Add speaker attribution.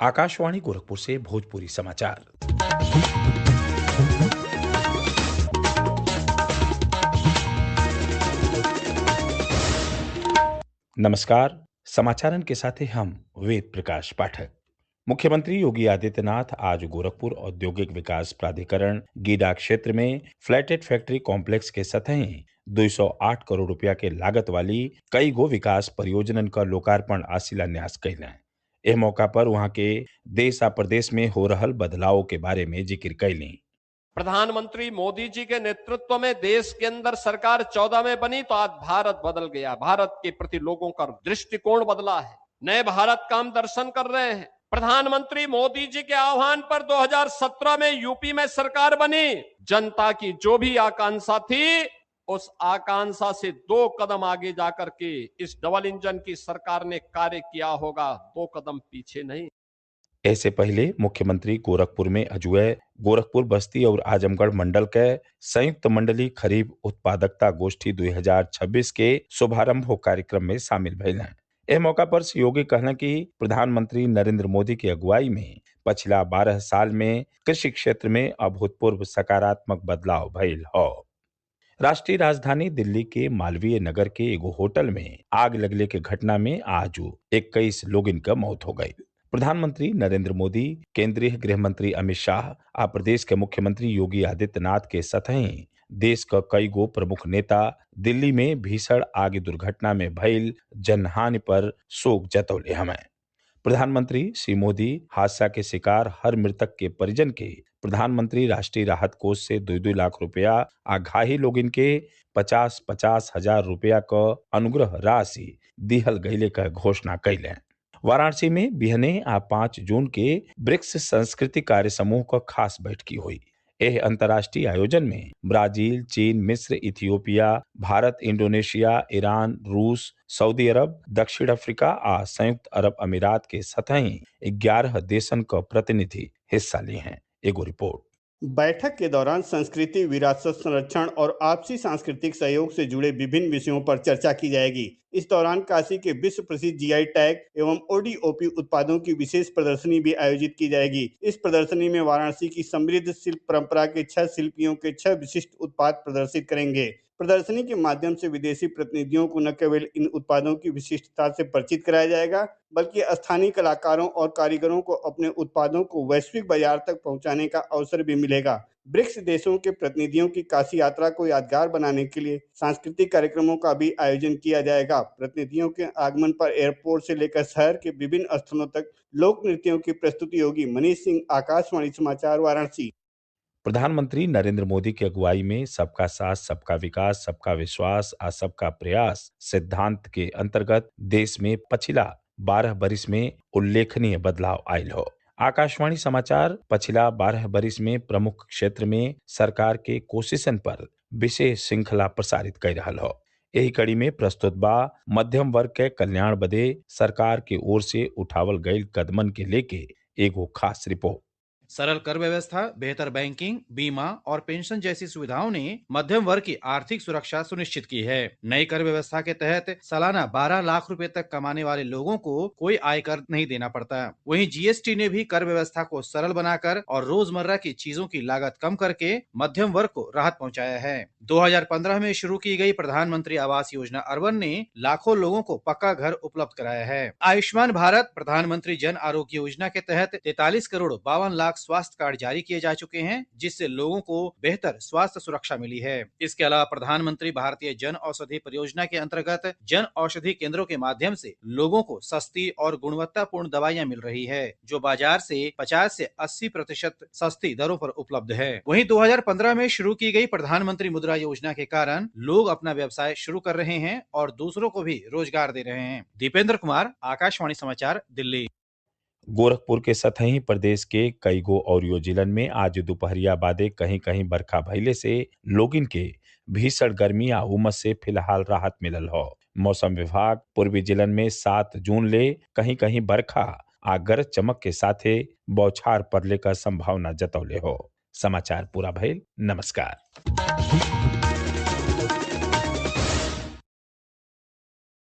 Speaker 1: आकाशवाणी गोरखपुर से भोजपुरी समाचार। नमस्कार। समाचारन के साथ हम वेद प्रकाश पाठक। मुख्यमंत्री योगी आदित्यनाथ आज गोरखपुर औद्योगिक विकास प्राधिकरण गीडा क्षेत्र में फ्लैटेड फैक्ट्री कॉम्प्लेक्स के सतही 208 करोड़ रुपया के लागत वाली कई गो विकास परियोजनन का लोकार्पण आ शिलान्यास कैलें। एह मौका पर वहां के देश आ प्रदेश में हो रहल बदलाव के बारे में जिक्र कैली।
Speaker 2: प्रधानमंत्री मोदी जी के नेतृत्व में देश के अंदर सरकार 14 में बनी तो आज भारत बदल गया। भारत के प्रति लोगों का दृष्टिकोण बदला है। नए भारत का हम दर्शन कर रहे हैं। प्रधानमंत्री मोदी जी के आह्वान पर 2017 में यूपी में सरकार बनी। जनता की जो भी आकांक्षा थी, उस आकांक्षा से 2 कदम आगे जाकर के इस डबल इंजन की सरकार ने कार्य किया होगा, 2 कदम पीछे नहीं।
Speaker 1: ऐसे पहले मुख्यमंत्री गोरखपुर में अजूय गोरखपुर बस्ती और आजमगढ़ मंडल के संयुक्त मंडली खरीफ उत्पादकता गोष्ठी 2026 के शुभारंभ कार्यक्रम में शामिल भइल हैं। एह मौका पर श्री योगी कहना कि प्रधानमंत्री नरेंद्र मोदी की अगुवाई में पिछला 12 साल में कृषि क्षेत्र में अभूतपूर्व सकारात्मक बदलाव भइल हो। राष्ट्रीय राजधानी दिल्ली के मालवीय नगर के एगो होटल में आग लगने के घटना में आज 21 लोगन का मौत हो गई। प्रधानमंत्री नरेंद्र मोदी, केंद्रीय गृह मंत्री अमित शाह आ प्रदेश के मुख्यमंत्री योगी आदित्यनाथ के सतही देश का कई गो प्रमुख नेता दिल्ली में भीषण आग दुर्घटना में भइल जनहानि पर शोक जतौले हमें। प्रधानमंत्री श्री मोदी हादसा के शिकार हर मृतक के परिजन के प्रधानमंत्री राष्ट्रीय राहत कोष से 2-2 लाख रुपया आ घायल लोगन के 50-50 हजार रुपया का अनुग्रह राशि दिहल गईले का घोषणा कैले। वाराणसी में बिहने आ 5 जून के ब्रिक्स संस्कृति कार्य समूह का खास बैठकी हुई। एह अंतर्राष्ट्रीय आयोजन में ब्राजील, चीन, मिस्र, इथियोपिया, भारत, इंडोनेशिया, ईरान, रूस, सऊदी अरब, दक्षिण अफ्रीका आ संयुक्त अरब अमीरात के सतही 11 देशन का प्रतिनिधि हिस्सा लिए हैं। एगो रिपोर्ट।
Speaker 3: बैठक के दौरान संस्कृति, विरासत संरक्षण और आपसी सांस्कृतिक सहयोग से जुड़े विभिन्न विषयों पर चर्चा की जाएगी। इस दौरान काशी के विश्व प्रसिद्ध जीआई टैग एवं ओडीओपी उत्पादों की विशेष प्रदर्शनी भी आयोजित की जाएगी। इस प्रदर्शनी में वाराणसी की समृद्ध शिल्प परंपरा के 6 शिल्पियों के 6 विशिष्ट उत्पाद प्रदर्शित करेंगे। प्रदर्शनी के माध्यम से विदेशी प्रतिनिधियों को न केवल इन उत्पादों की विशिष्टता से परिचित कराया जाएगा, बल्कि स्थानीय कलाकारों और कारीगरों को अपने उत्पादों को वैश्विक बाजार तक पहुंचाने का अवसर भी मिलेगा। ब्रिक्स देशों के प्रतिनिधियों की काशी यात्रा को यादगार बनाने के लिए सांस्कृतिक कार्यक्रमों का भी आयोजन किया जाएगा। प्रतिनिधियों के आगमन पर एयरपोर्ट से लेकर शहर के विभिन्न स्थलों तक लोक नृत्यों की प्रस्तुति होगी। मनीष सिंह, आकाशवाणी समाचार, वाराणसी।
Speaker 1: प्रधानमंत्री नरेंद्र मोदी की अगुवाई में सबका साथ, सबका विकास, सबका विश्वास आ सबका प्रयास सिद्धांत के अंतर्गत देश में पिछला 12 बरिस में उल्लेखनीय बदलाव आयल हो। आकाशवाणी समाचार पिछला 12 बरिस में प्रमुख क्षेत्र में सरकार के कोशिशन पर विशेष श्रृंखला प्रसारित कर रहा हो। यही कड़ी में प्रस्तुत बा मध्यम वर्ग के कल्याण बदे सरकार के ओर से उठावल गई कदमन के लेके एगो खास रिपोर्ट।
Speaker 4: सरल कर व्यवस्था, बेहतर बैंकिंग, बीमा और पेंशन जैसी सुविधाओं ने मध्यम वर्ग की आर्थिक सुरक्षा सुनिश्चित की है। नई कर व्यवस्था के तहत सालाना 12 लाख रुपए तक कमाने वाले लोगों को कोई आयकर नहीं देना पड़ता। वहीं जीएसटी ने भी कर व्यवस्था को सरल बनाकर और रोजमर्रा की चीजों की लागत कम करके मध्यम वर्ग को राहत पहुंचाया है। 2015 में शुरू की गई प्रधानमंत्री आवास योजना अर्बन ने लाखों लोगों को पक्का घर उपलब्ध कराया है। आयुष्मान भारत, प्रधानमंत्री जन आरोग्य योजना के तहत 43 करोड़ 52 लाख स्वास्थ्य कार्ड जारी किए जा चुके हैं, जिससे लोगों को बेहतर स्वास्थ्य सुरक्षा मिली है। इसके अलावा प्रधानमंत्री भारतीय जन औषधि परियोजना के अंतर्गत जन औषधि केंद्रों के माध्यम से लोगों को सस्ती और गुणवत्तापूर्ण दवाइयां मिल रही है, जो बाजार से 50 से 80% सस्ती दरों पर उपलब्ध है। वहीं 2015 में शुरू की गई प्रधानमंत्री मुद्रा योजना के कारण लोग अपना व्यवसाय शुरू कर रहे हैं और दूसरों को भी रोजगार दे रहे हैं। दीपेंद्र कुमार, आकाशवाणी समाचार, दिल्ली।
Speaker 1: गोरखपुर के सतही प्रदेश के कई गो और जिलन में आज दोपहरिया बादे कहीं कहीं बरखा भइले से लोगिन के भीषण गर्मी आ उमस से फिलहाल राहत मिलल हो। मौसम विभाग पूर्वी जिलन में 7 जून ले कहीं कहीं बरखा आ गरज चमक के साथे बौछार पड़ले का संभावना जतौले हो। समाचार पूरा भइल। नमस्कार।